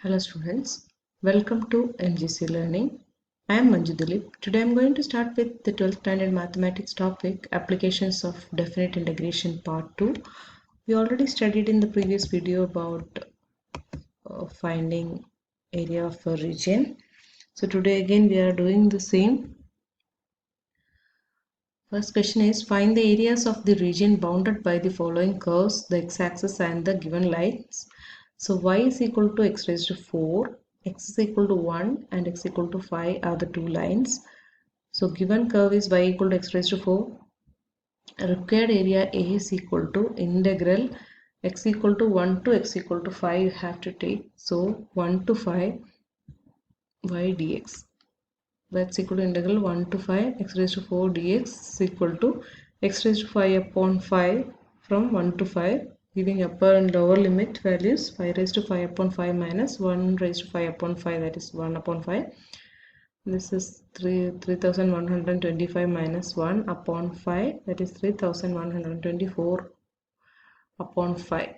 Hello students, welcome to MGC Learning. I am Manju Dilip. Today I am going to start with the 12th standard mathematics topic, Applications of Definite Integration Part 2. We already studied in the previous video about finding area of a region. So today again we are doing the same. First question is, find the areas of the region bounded by the following curves, the x-axis and the given lines. So y is equal to x raised to 4, x is equal to 1 and x equal to 5 are the two lines. So given curve is y equal to x raised to 4. Required area A is equal to integral x equal to 1 to x equal to 5 you have to take. So 1 to 5 y dx. That's equal to integral 1 to 5 x raised to 4 dx is equal to x raised to 5 upon 5 from 1 to 5, giving upper and lower limit values 5 raised to 5 upon 5 minus 1 raised to 5 upon 5, that is 1 upon 5. This is 3125 minus 1 upon 5, that is 3124 upon 5.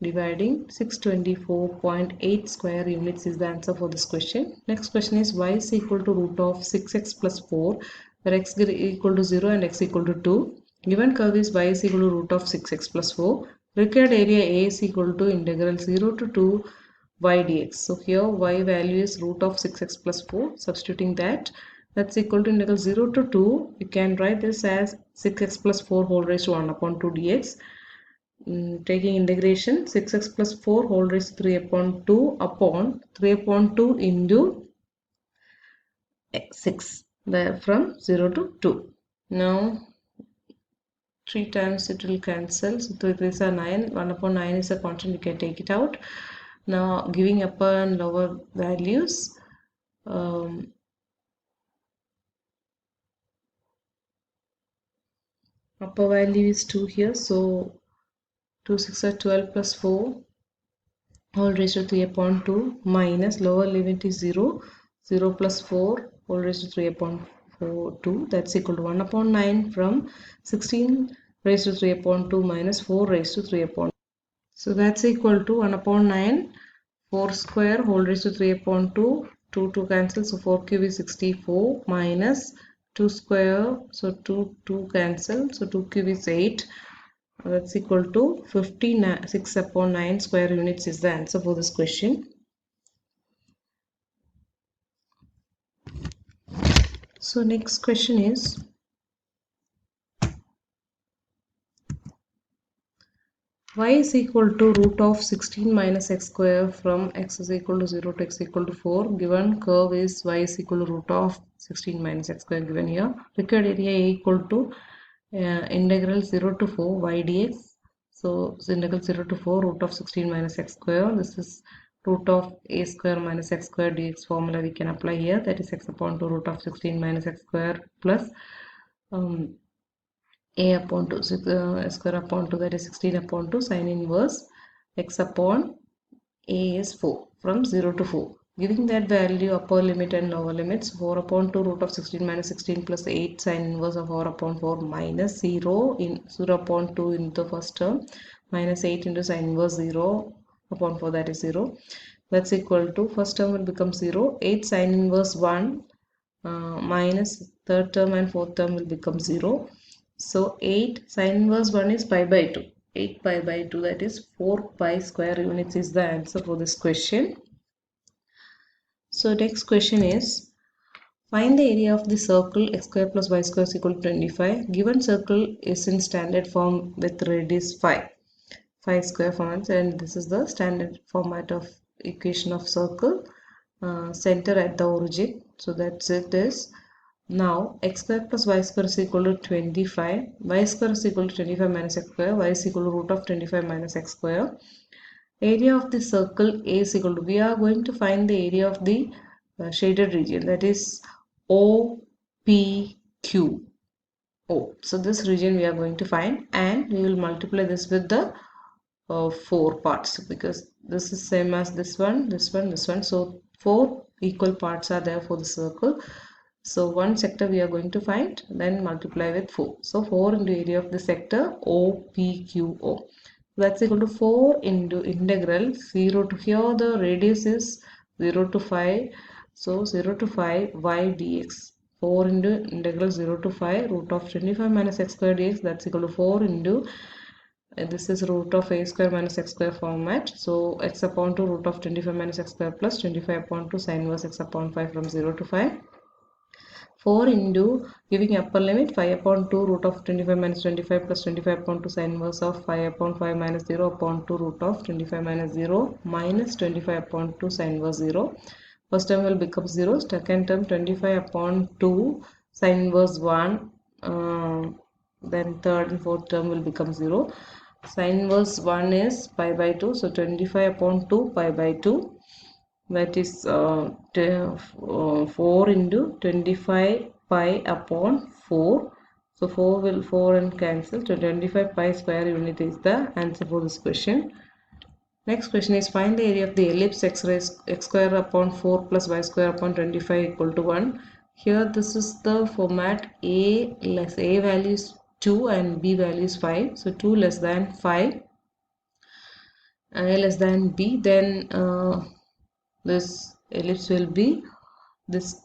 Dividing 624.8 square units is the answer for this question. Next question is, y is equal to root of 6x plus 4 where x is equal to 0 and x equal to 2. Given curve is y is equal to root of 6x plus 4. Required area A is equal to integral 0 to 2 y dx. So here y value is root of 6x plus 4. Substituting that's equal to integral 0 to 2. You can write this as 6x plus 4 whole raised to 1 upon 2 dx. Taking integration 6x plus 4 whole raised to 3 upon 2 upon 3 upon 2 into 6 from 0 to 2. Now 3 times it will cancel, so 3 3s are 9, 1 upon 9 is a constant, you can take it out. Now giving upper and lower values, upper value is 2 here, so 2 6 are 12 plus 4 whole raised to 3 upon 2 minus lower limit is 0, 0 plus 4 whole raised to 3 upon 4, 2, that's equal to 1 upon 9 from 16 raised to 3 upon 2 minus 4 raised to 3 upon 2. So that's equal to 1 upon 9, 4 square whole raised to 3 upon 2, 2 cancel, so 4 cube is 64 minus 2 square, so 2 cancel, so 2 cube is 8. That's equal to 56 upon 9 square units is the answer for this question. So next question is, y is equal to root of 16 minus x square from x is equal to 0 to x equal to 4. Given curve is y is equal to root of 16 minus x square given here. Required area A equal to integral 0 to 4 y dx. So integral 0 to 4 root of 16 minus x square. This is root of a square minus x square dx formula we can apply here. That is x upon 2 root of 16 minus x square plus a upon 2 square upon 2, that is 16 upon 2 sin inverse x upon a is 4 from 0 to 4. Giving that value upper limit and lower limits, 4 upon 2 root of 16 minus 16 plus 8 sin inverse of 4 upon 4 minus 0 in 0 upon 2 in the first term minus 8 into sin inverse 0 upon 4, that is 0. That's equal to first term will become 0, 8 sin inverse 1 minus third term and fourth term will become 0. So 8 sin inverse 1 is pi by 2. 8 pi by 2, that is 4 pi square units is the answer for this question. So next question is, find the area of the circle x square plus y square is equal to 25. Given circle is in standard form with radius 5 square format, and this is the standard format of equation of circle, center at the origin. So that's it is. Now x square plus y square is equal to 25, y square is equal to 25 minus x square, y is equal to root of 25 minus x square. Area of the circle A is equal to, we are going to find the area of the shaded region, that is OPQ. So this region we are going to find, and we will multiply this with the 4 parts, because this is same as this one, this one, this one. So 4 equal parts are there for the circle. So one sector we are going to find, then multiply with 4. So 4 into area of the sector OPQO. That's equal to 4 into integral 0 to, here the radius is 0 to 5, so 0 to 5 y dx. 4 into integral 0 to 5 root of 25 minus x square dx, that's equal to 4 into this is root of a square minus x square format, so x upon 2 root of 25 minus x square plus 25 upon 2 sine inverse x upon 5 from 0 to 5. 4 into giving upper limit 5 upon 2 root of 25 minus 25 plus 25 upon 2 sine inverse of 5 upon 5 minus 0 upon 2 root of 25 minus 0 minus 25 upon 2 sine inverse 0. First term will become 0. Second term 25 upon 2 sine inverse 1. Then third and fourth term will become 0. Sine inverse 1 is pi by 2. So 25 upon 2 pi by 2. That is 4 into 25 pi upon 4. So 4 and cancel. So 25 pi square unit is the answer for this question. Next question is find the area of the ellipse x square upon 4 plus y square upon 25 equal to 1. Here this is the format a value is 2 and b value is 5. So 2 less than 5, a less than b, then this ellipse will be this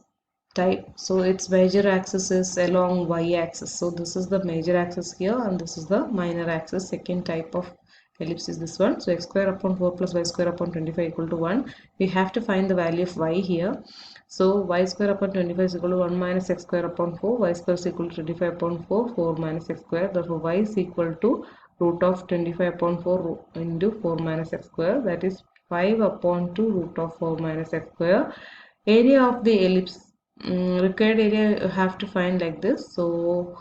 type. So its major axis is along y axis. So this is the major axis here and this is the minor axis. Second type of ellipse is this one. So x square upon 4 plus y square upon 25 equal to 1. We have to find the value of y here. So y square upon 25 is equal to 1 minus x square upon 4. Y square is equal to 25 upon 4. 4 minus x square. Therefore y is equal to root of 25 upon 4 into 4 minus x square. That is 5 upon 2 root of 4 minus x square. Area of the ellipse, required area you have to find like this. So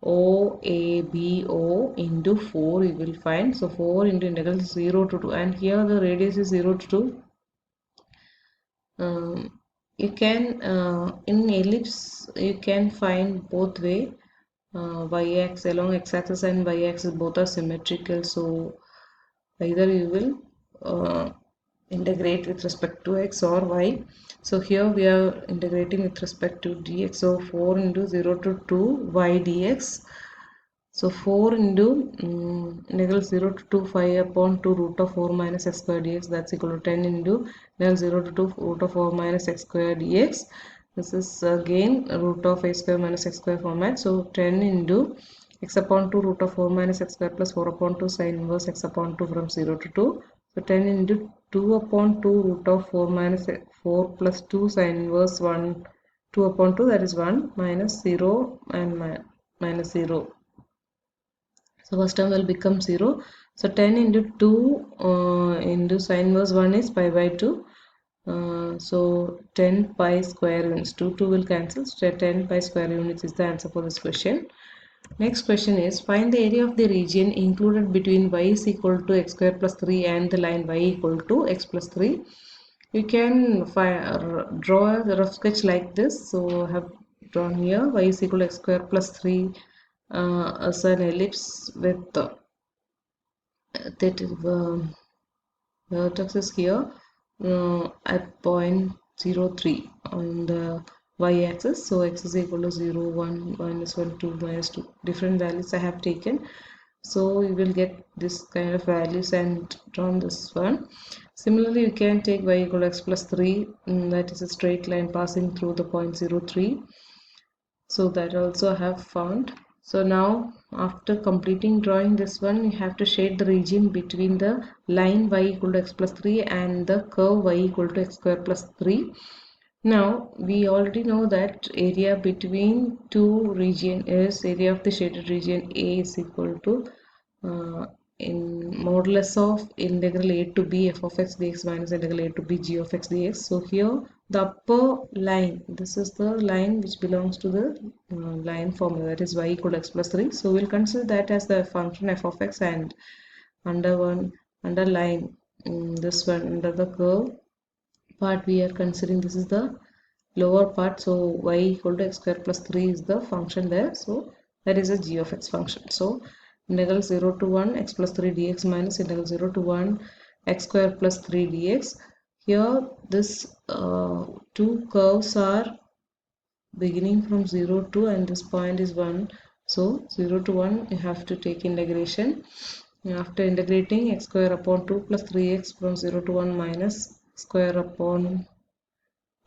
OABO into 4 you will find. So 4 into integral 0 to 2, and here the radius is 0 to 2. You can in ellipse you can find both way. Y-axis along x-axis and y-axis both are symmetrical, so either you will integrate with respect to x or y. So here we are integrating with respect to dx. So 4 into 0 to 2 y dx. So 4 into integral 0 to 2 5 upon 2 root of 4 minus x square dx, that's equal to 10 into integral 0 to 2 root of 4 minus x square dx. This is again root of a square minus x square format. So 10 into x upon 2 root of 4 minus x square plus 4 upon 2 sine inverse x upon 2 from 0 to 2. So 10 into 2 upon 2 root of 4 minus 4 plus 2 sine inverse 1, 2 upon 2, that is 1 minus 0 and minus 0. So first term will become 0. So 10 into 2 into sine inverse 1 is pi by 2. So 10 pi square units, 2 will cancel. So 10 pi square units is the answer for this question. Next question is find the area of the region included between y is equal to x square plus 3 and the line y equal to x plus 3. You can draw a rough sketch like this. So I have drawn here y is equal to x square plus 3 as an ellipse with that vertex is here at point 0,3 on the y-axis. So x is equal to 0, 1, minus 1, 2, minus 2. Different values I have taken. So you will get this kind of values and drawn this one. Similarly, you can take y equal to x plus 3. That is a straight line passing through the point 0,3. So that also I have found. So now after completing drawing this one, you have to shade the region between the line y equal to x plus 3 and the curve y equal to x square plus 3. Now we already know that area between two region is area of the shaded region A is equal to in modulus of integral a to b f of x dx minus integral a to b g of x dx. So here the upper line, this is the line which belongs to the line formula, that is y equal to x plus 3. So we'll consider that as the function f of x, and underline this one under the curve part we are considering this is the lower part. So y equal to x square plus 3 is the function there. So that is a g of x function. So integral 0 to 1 x plus 3 dx minus integral 0 to 1 x square plus 3 dx. Here this two curves are beginning from 0 to, and this point is 1. So 0 to 1 you have to take integration. After integrating, x square upon 2 plus 3x from 0 to 1 minus square upon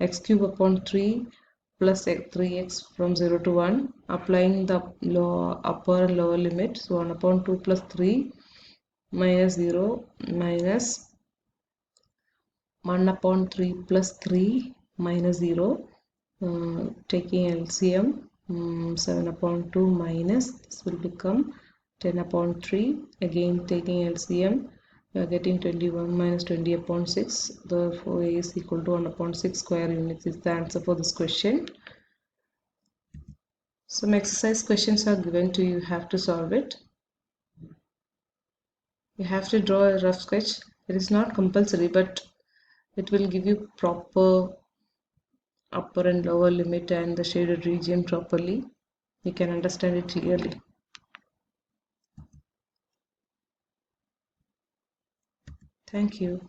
x cube upon 3 plus 3x from 0 to 1, applying the upper and lower limit. So 1 upon 2 plus 3 minus 0 minus 1 upon 3 plus 3 minus 0. Taking LCM, 7 upon 2 minus, this will become 10 upon 3. Again taking LCM, we are getting 21 minus 20 upon 6. Therefore, A is equal to 1 upon 6 square units is the answer for this question. Some exercise questions are given to you. You have to solve it. You have to draw a rough sketch. It is not compulsory, but it will give you proper upper and lower limit and the shaded region properly. You can understand it clearly. Thank you.